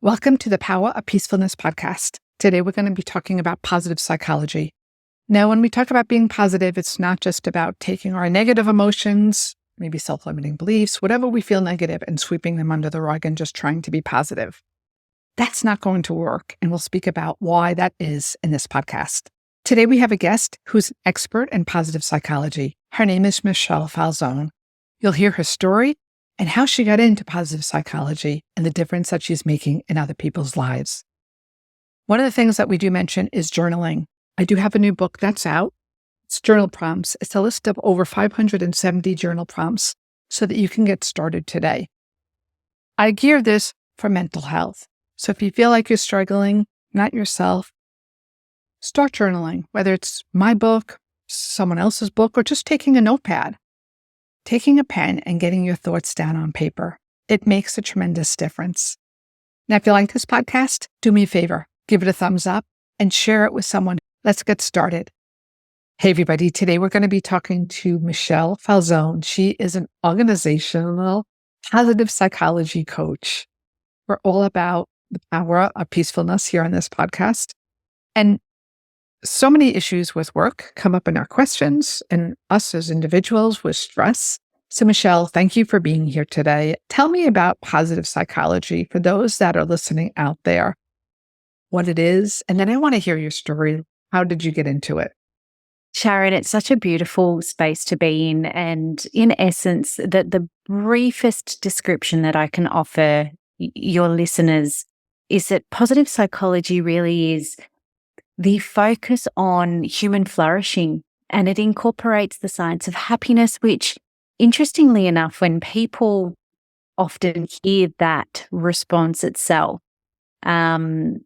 Welcome to the Power of Peacefulness podcast. Today, we're going to be talking about positive psychology. Now, when we talk about being positive, it's not just about taking our negative emotions, maybe self-limiting beliefs, whatever we feel negative, and sweeping them under the rug and just trying to be positive. That's not going to work, and we'll speak about why that is in this podcast. Today, we have a guest who's an expert in positive psychology. Her name is Michelle Falzon. You'll hear her story and how she got into positive psychology and the difference that she's making in other people's lives. One of the things that we do mention is journaling. I do have a new book that's out. It's journal prompts. It's a list of over 570 journal prompts so that you can get started today. I gear this for mental health. So if you feel like you're struggling, not yourself, start journaling, whether it's my book, someone else's book, or just taking a notepad. Taking a pen and getting your thoughts down on paper. It makes a tremendous difference. Now, if you like this podcast, do me a favor, give it a thumbs up and share it with someone. Let's get started. Hey, everybody. Today, we're going to be talking to Michelle Falzon. She is an organizational positive psychology coach. We're all about the power of peacefulness here on this podcast. And so many issues with work come up in our questions and us as individuals with stress. So Michelle, thank you for being here today. Tell me about positive psychology for those that are listening out there, what it is, and then I want to hear your story. How did you get into it? Sharon, it's such a beautiful space to be in. And in essence, the briefest description that I can offer your listeners is that positive psychology really is the focus on human flourishing, and it incorporates the science of happiness, which, interestingly enough, when people often hear that response itself, they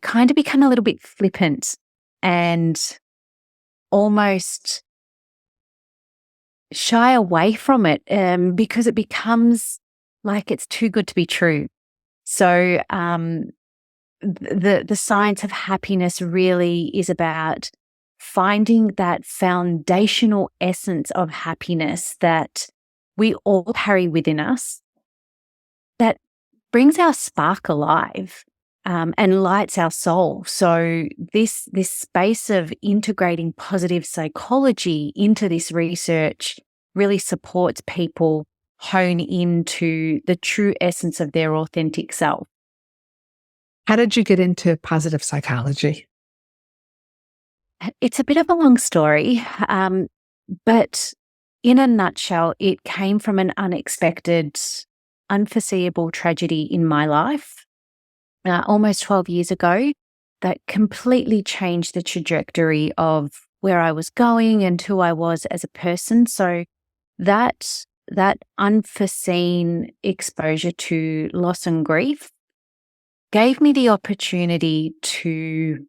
kind of become a little bit flippant and almost shy away from it because it becomes like it's too good to be true. So, the science of happiness really is about finding that foundational essence of happiness that we all carry within us that brings our spark alive and lights our soul. So this space of integrating positive psychology into this research really supports people hone into the true essence of their authentic self. How did you get into positive psychology? It's a bit of a long story, but in a nutshell, it came from an unexpected, unforeseeable tragedy in my life almost 12 years ago that completely changed the trajectory of where I was going and who I was as a person. So that unforeseen exposure to loss and grief gave me the opportunity to,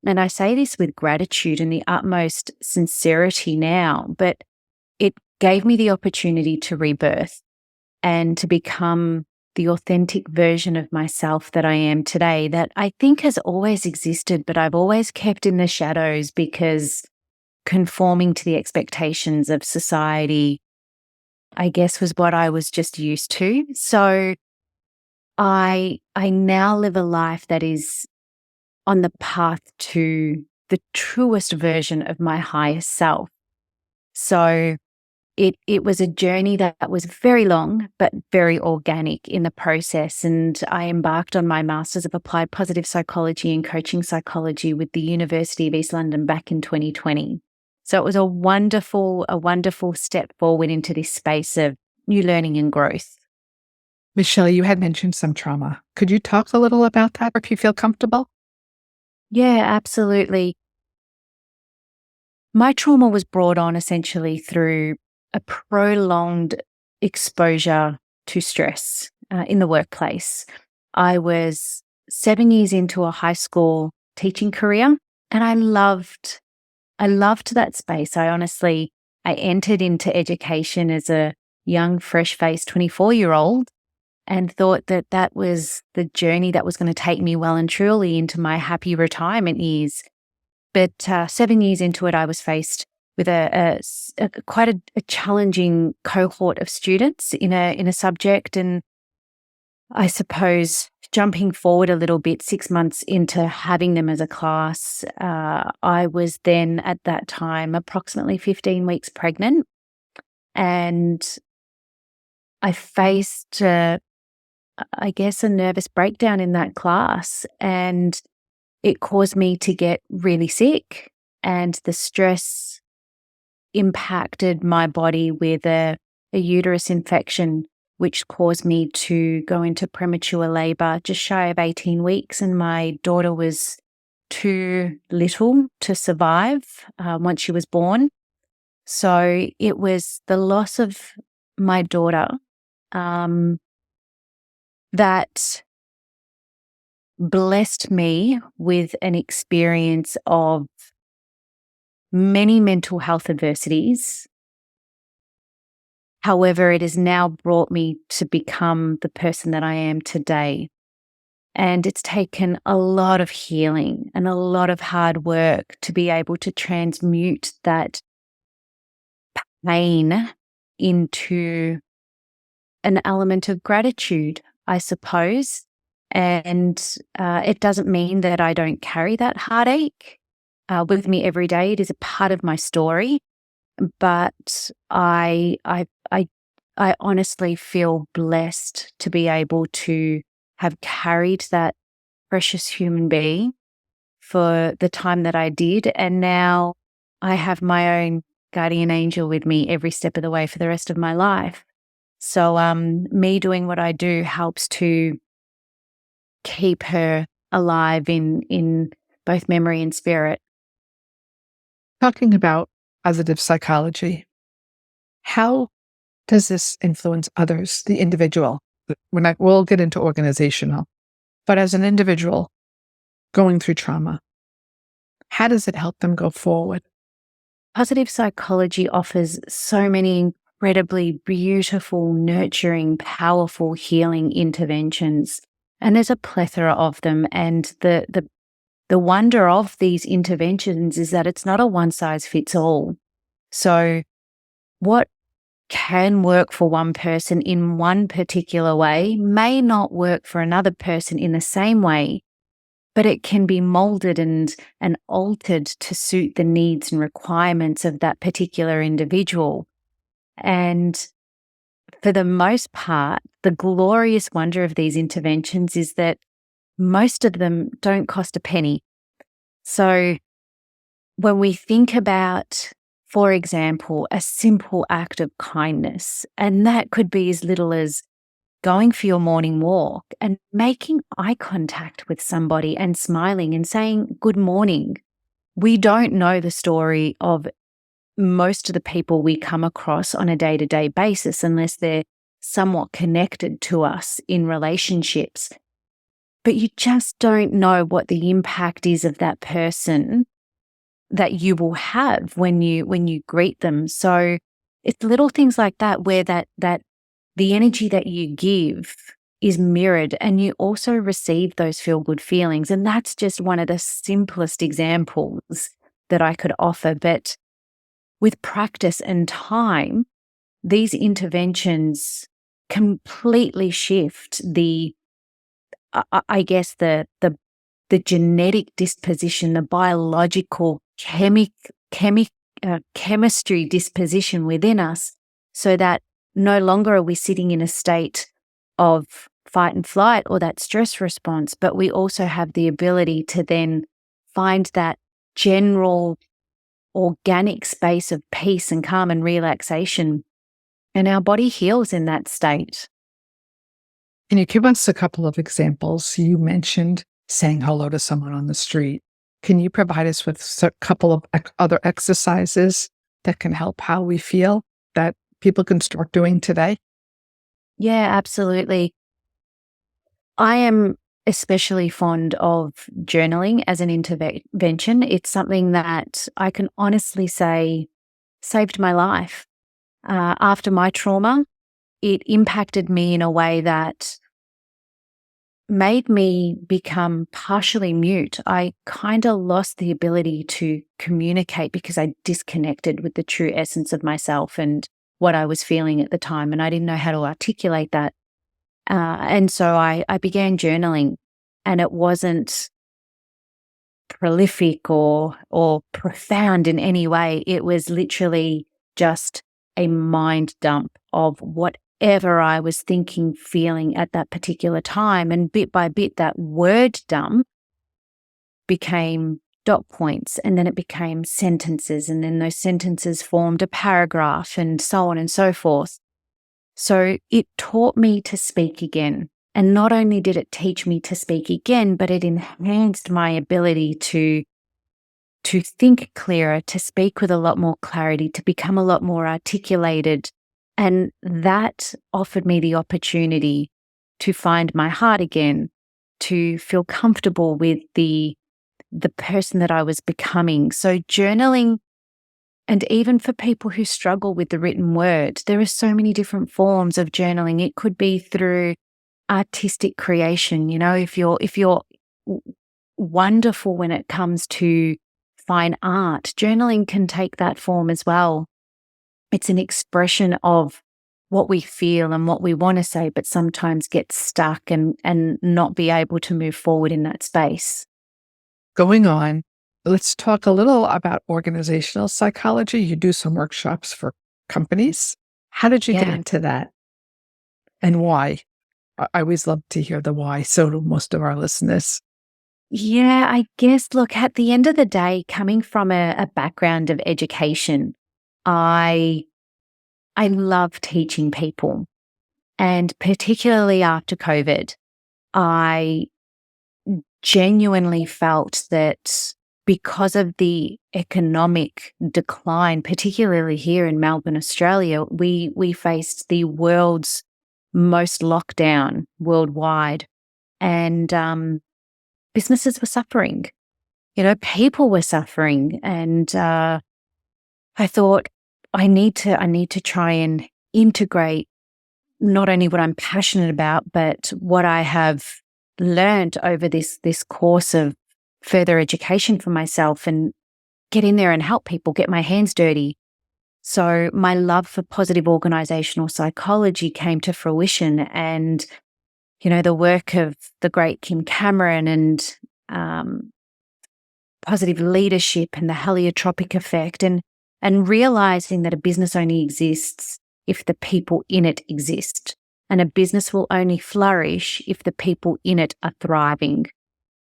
and I say this with gratitude and the utmost sincerity now, but it gave me the opportunity to rebirth and to become the authentic version of myself that I am today, that I think has always existed, but I've always kept in the shadows because conforming to the expectations of society, I guess, was what I was just used to. So I now live a life that is on the path to the truest version of my highest self. So it was a journey that was very long, but very organic in the process. And I embarked on my Masters of Applied Positive Psychology and Coaching Psychology with the University of East London back in 2020. So it was a wonderful step forward into this space of new learning and growth. Michelle, you had mentioned some trauma. Could you talk a little about that if you feel comfortable? Yeah, absolutely. My trauma was brought on essentially through a prolonged exposure to stress in the workplace. I was 7 years into a high school teaching career, and I loved that space. I entered into education as a young, fresh-faced 24-year-old and thought that was the journey that was going to take me well and truly into my happy retirement years. But 7 years into it, I was faced with quite a challenging cohort of students in a subject, and I suppose jumping forward a little bit, 6 months into having them as a class, I was then at that time approximately 15 weeks pregnant. And I faced, I guess, a nervous breakdown in that class. And it caused me to get really sick. And the stress impacted my body with a uterus infection, which caused me to go into premature labor just shy of 18 weeks. And my daughter was too little to survive once she was born. So it was the loss of my daughter that blessed me with an experience of many mental health adversities. However, it has now brought me to become the person that I am today. And it's taken a lot of healing and a lot of hard work to be able to transmute that pain into an element of gratitude, I suppose. And it doesn't mean that I don't carry that heartache with me every day. It is a part of my story. But I honestly feel blessed to be able to have carried that precious human being for the time that I did. And now I have my own guardian angel with me every step of the way for the rest of my life. So me doing what I do helps to keep her alive in both memory and spirit. Talking about positive psychology, how does this influence others, the individual? We'll get into organizational, but as an individual going through trauma, how does it help them go forward? Positive psychology offers so many incredibly beautiful, nurturing, powerful healing interventions. And there's a plethora of them. And the wonder of these interventions is that it's not a one size fits all. So what can work for one person in one particular way may not work for another person in the same way, but it can be molded and altered to suit the needs and requirements of that particular individual. And for the most part, the glorious wonder of these interventions is that most of them don't cost a penny. So when we think about, for example, a simple act of kindness, and that could be as little as going for your morning walk and making eye contact with somebody and smiling and saying, good morning. We don't know the story of most of the people we come across on a day-to-day basis unless they're somewhat connected to us in relationships. But you just don't know what the impact is of that person that you will have when you greet them. So it's little things like that where that the energy that you give is mirrored and you also receive those feel-good feelings. And that's just one of the simplest examples that I could offer. But with practice and time, these interventions completely shift the genetic disposition, the biological chemistry disposition within us, so that no longer are we sitting in a state of fight and flight or that stress response, but we also have the ability to then find that general organic space of peace and calm and relaxation. And our body heals in that state. Can you give us a couple of examples? You mentioned saying hello to someone on the street. Can you provide us with a couple of other exercises that can help how we feel that people can start doing today? Yeah, absolutely. I am especially fond of journaling as an intervention. It's something that I can honestly say saved my life. After my trauma, it impacted me in a way that made me become partially mute. I kind of lost the ability to communicate because I disconnected with the true essence of myself and what I was feeling at the time, and I didn't know how to articulate that. And so I began journaling, and it wasn't prolific or profound in any way. It was literally just a mind dump of whatever I was thinking, feeling at that particular time. And bit by bit, that word dump became dot points, and then it became sentences, and then those sentences formed a paragraph, and so on and so forth. So it taught me to speak again. And not only did it teach me to speak again, but it enhanced my ability to think clearer, to speak with a lot more clarity, to become a lot more articulated. And that offered me the opportunity to find my heart again, to feel comfortable with the person that I was becoming. So journaling, and even for people who struggle with the written word, there are so many different forms of journaling. It could be through artistic creation. If you're wonderful when it comes to fine art, journaling can take that form as well. It's an expression of what we feel and what we want to say, but sometimes get stuck and not be able to move forward in that space. Going on, let's talk a little about organizational psychology. You do some workshops for companies. How did you get into that, and why? I always love to hear the why. So do most of our listeners. Yeah, I guess, look, at the end of the day, coming from a background of education, I love teaching people. And particularly after COVID, I genuinely felt that because of the economic decline, particularly here in Melbourne, Australia, we faced the world's most lockdown worldwide, and businesses were suffering. People were suffering, and I thought I need to try and integrate not only what I'm passionate about, but what I have learned over this course of further education for myself, and get in there and help people, get my hands dirty. So my love for positive organizational psychology came to fruition, and the work of the great Kim Cameron and positive leadership and the heliotropic effect, and realizing that a business only exists if the people in it exist, and a business will only flourish if the people in it are thriving.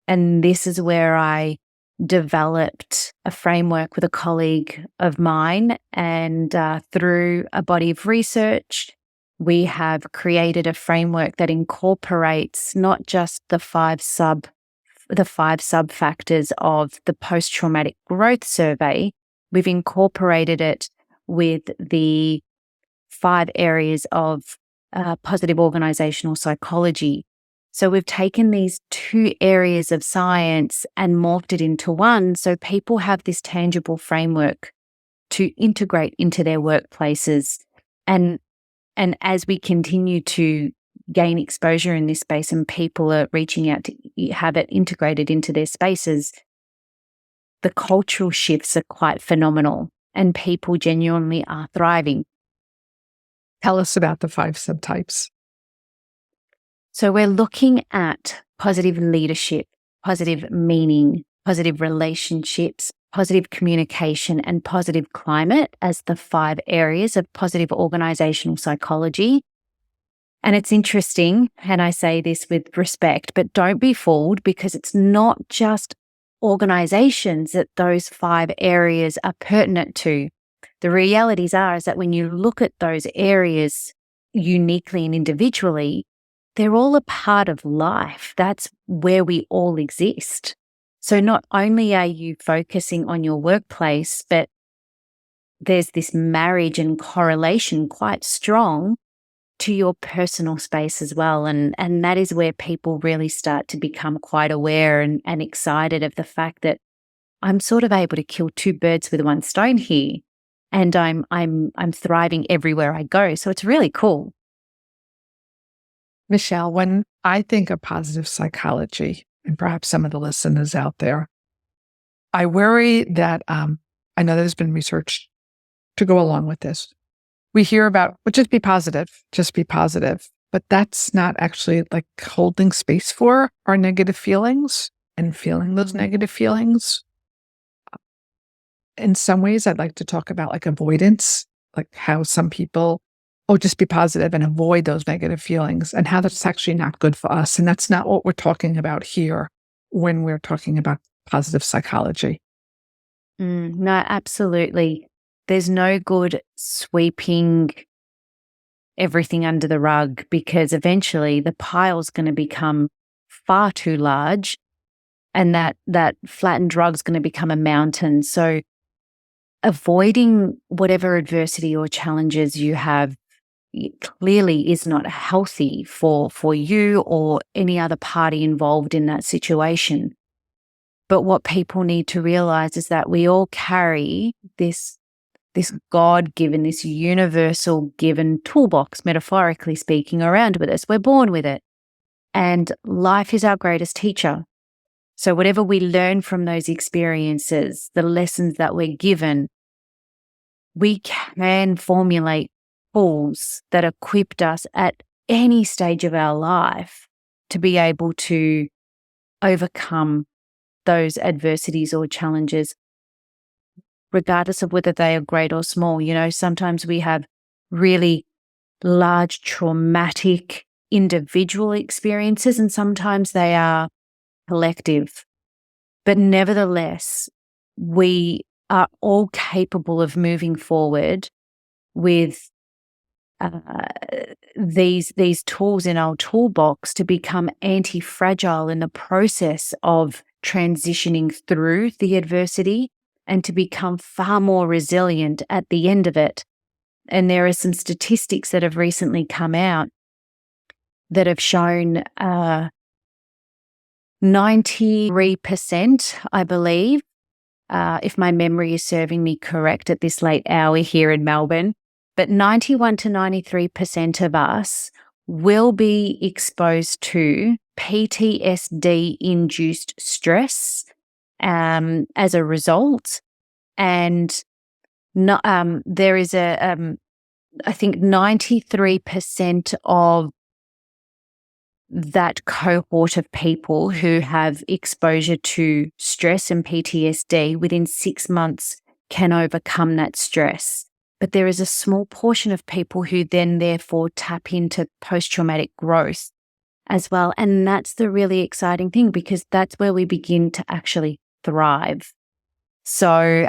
And this is where I developed a framework with a colleague of mine, and through a body of research, we have created a framework that incorporates not just the five sub factors of the post-traumatic growth survey. We've incorporated it with the 5 areas of positive organizational psychology. So we've taken these 2 areas of science and morphed it into one, so people have this tangible framework to integrate into their workplaces. And as we continue to gain exposure in this space and people are reaching out to have it integrated into their spaces, the cultural shifts are quite phenomenal, and people genuinely are thriving. Tell us about the 5 subtypes. So we're looking at positive leadership, positive meaning, positive relationships, positive communication, and positive climate as the 5 areas of positive organizational psychology. And it's interesting, and I say this with respect, but don't be fooled, because it's not just organizations that those 5 areas are pertinent to. The realities is that when you look at those areas uniquely and individually, they're all a part of life. That's where we all exist. So not only are you focusing on your workplace, but there's this marriage and correlation quite strong to your personal space as well. And that is where people really start to become quite aware and excited of the fact that I'm sort of able to kill 2 birds with 1 stone here, and I'm thriving everywhere I go. So it's really cool. Michelle, when I think of positive psychology, and perhaps some of the listeners out there, I worry that I know there's been research to go along with this. We hear about, well, just be positive. but that's not actually like holding space for our negative feelings and feeling those negative feelings. In some ways, I'd like to talk about like avoidance, like how some people, oh, just be positive and avoid those negative feelings, and how that's actually not good for us. And that's not what we're talking about here when we're talking about positive psychology. No, absolutely. There's no good sweeping everything under the rug, because eventually the pile's going to become far too large, and that flattened rug's going to become a mountain. So avoiding whatever adversity or challenges you have clearly is not healthy for you or any other party involved in that situation. But what people need to realize is that we all carry this God-given, this universal given toolbox, metaphorically speaking, around with us. We're born with it. And life is our greatest teacher. So whatever we learn from those experiences, the lessons that we're given, we can formulate tools that equipped us at any stage of our life to be able to overcome those adversities or challenges, regardless of whether they are great or small. You know, sometimes we have really large traumatic individual experiences, and sometimes they are collective. But nevertheless, we are all capable of moving forward with these tools in our toolbox to become anti-fragile in the process of transitioning through the adversity, and to become far more resilient at the end of it. And there are some statistics that have recently come out that have shown 93%, I believe, if my memory is serving me correct at this late hour here in Melbourne, but 91 to 93% of us will be exposed to PTSD-induced stress as a result. And there is I think 93% of that cohort of people who have exposure to stress and PTSD within 6 months can overcome that stress. But there is a small portion of people who then therefore tap into post-traumatic growth as well. And that's the really exciting thing, because that's where we begin to actually thrive. So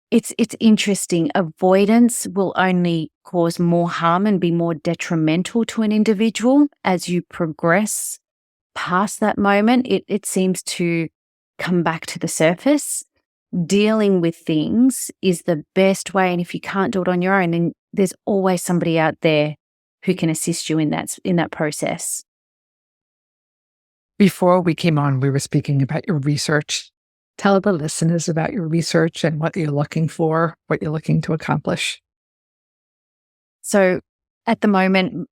it's interesting. Avoidance will only cause more harm and be more detrimental to an individual. As you progress past that moment, it seems to come back to the surface. Dealing with things is the best way. And if you can't do it on your own, then there's always somebody out there who can assist you in that process. Before we came on, we were speaking about your research. Tell the listeners about your research and what you're looking for, what you're looking to accomplish. So at the moment,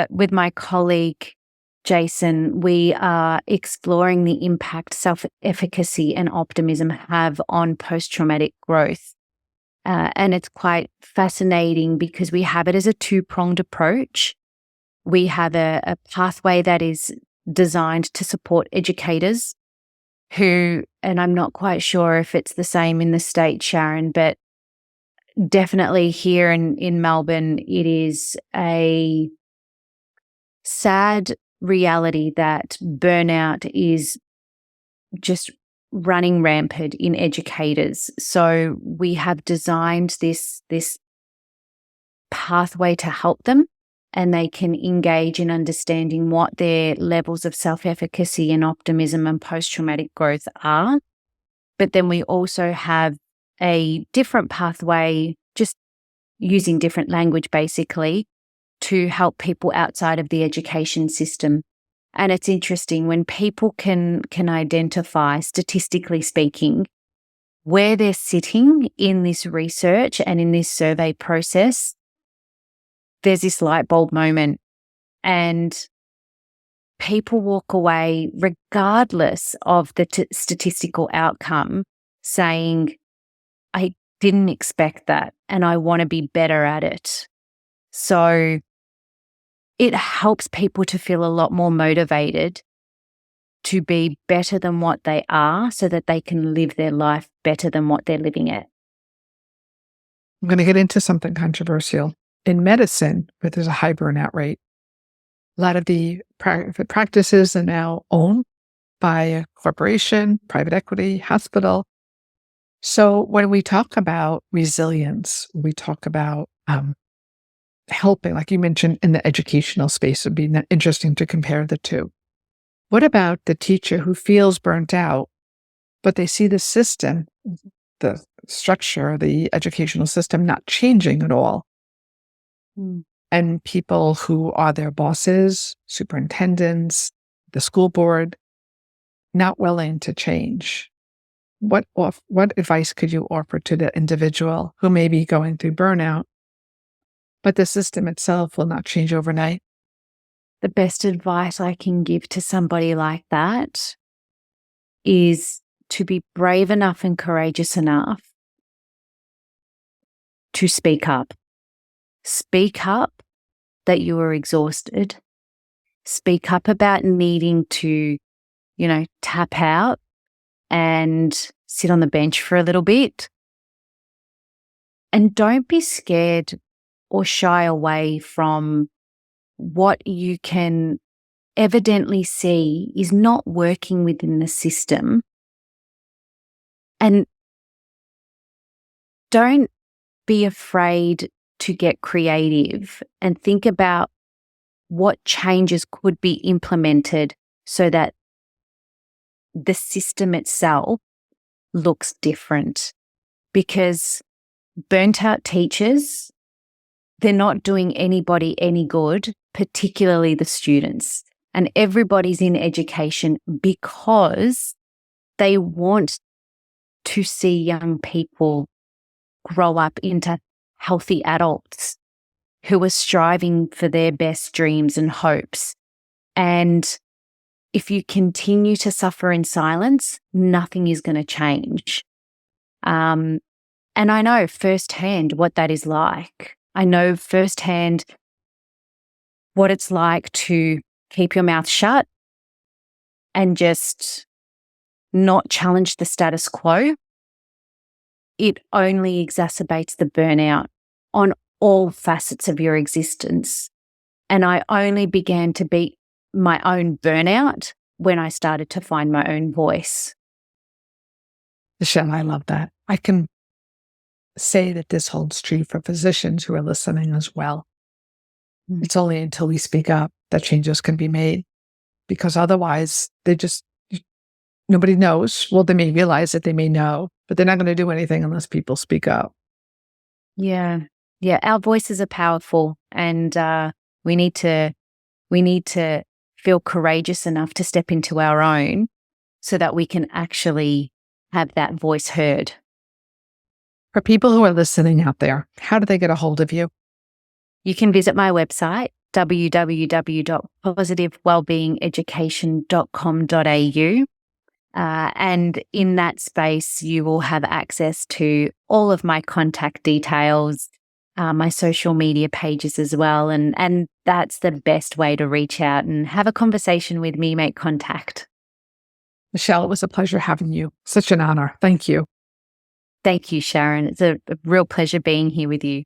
with my colleague, Jason, we are exploring the impact self-efficacy and optimism have on post-traumatic growth. And it's quite fascinating because we have it as a two-pronged approach. We have a pathway that is designed to support educators who, and I'm not quite sure if it's the same in the state, Sharon, but definitely here in Melbourne, it is a sad reality that burnout is just running rampant in educators. So we have designed this pathway to help them, and they can engage in understanding what their levels of self-efficacy and optimism and post-traumatic growth are. But then we also have a different pathway, just using different language basically, to help people outside of the education system. And it's interesting when people can identify, statistically speaking, where they're sitting in this research and in this survey process. There's this light bulb moment, and people walk away regardless of the statistical outcome saying, I didn't expect that and I want to be better at it. So it helps people to feel a lot more motivated to be better than what they are so that they can live their life better than what they're living it. I'm going to get into something controversial. In medicine, where there's a high burnout rate, a lot of the private practices are now owned by a corporation, private equity, hospital. So when we talk about resilience, we talk about helping, like you mentioned in the educational space, it would be interesting to compare the two. What about the teacher who feels burnt out, but they see the system, the structure, the educational system not changing at all? Mm. And people who are their bosses, superintendents, the school board, not willing to change. What advice could you offer to the individual who may be going through burnout, but the system itself will not change overnight? The best advice I can give to somebody like that is to be brave enough and courageous enough to speak up. Speak up that you are exhausted. Speak up about needing to, tap out and sit on the bench for a little bit. And don't be scared or shy away from what you can evidently see is not working within the system. And don't be afraid to get creative and think about what changes could be implemented so that the system itself looks different. Because burnt out teachers, they're not doing anybody any good, particularly the students. And everybody's in education because they want to see young people grow up into healthy adults who are striving for their best dreams and hopes. And if you continue to suffer in silence, nothing is going to change. And I know firsthand what that is like. I know firsthand what it's like to keep your mouth shut and just not challenge the status quo. It only exacerbates the burnout on all facets of your existence. And I only began to beat my own burnout when I started to find my own voice. Michelle, I love that. I can say that this holds true for physicians who are listening as well. Mm. It's only until we speak up that changes can be made, because otherwise nobody knows. Well, they may realize that they may know, but they're not going to do anything unless people speak up. Yeah. Our voices are powerful, and we need to feel courageous enough to step into our own so that we can actually have that voice heard. For people who are listening out there, how do they get a hold of you? You can visit my website, www.positivewellbeingeducation.com.au. And in that space, you will have access to all of my contact details, my social media pages as well. And that's the best way to reach out and have a conversation with me, make contact. Michelle, it was a pleasure having you. Such an honor. Thank you. Thank you, Sharon. It's a real pleasure being here with you.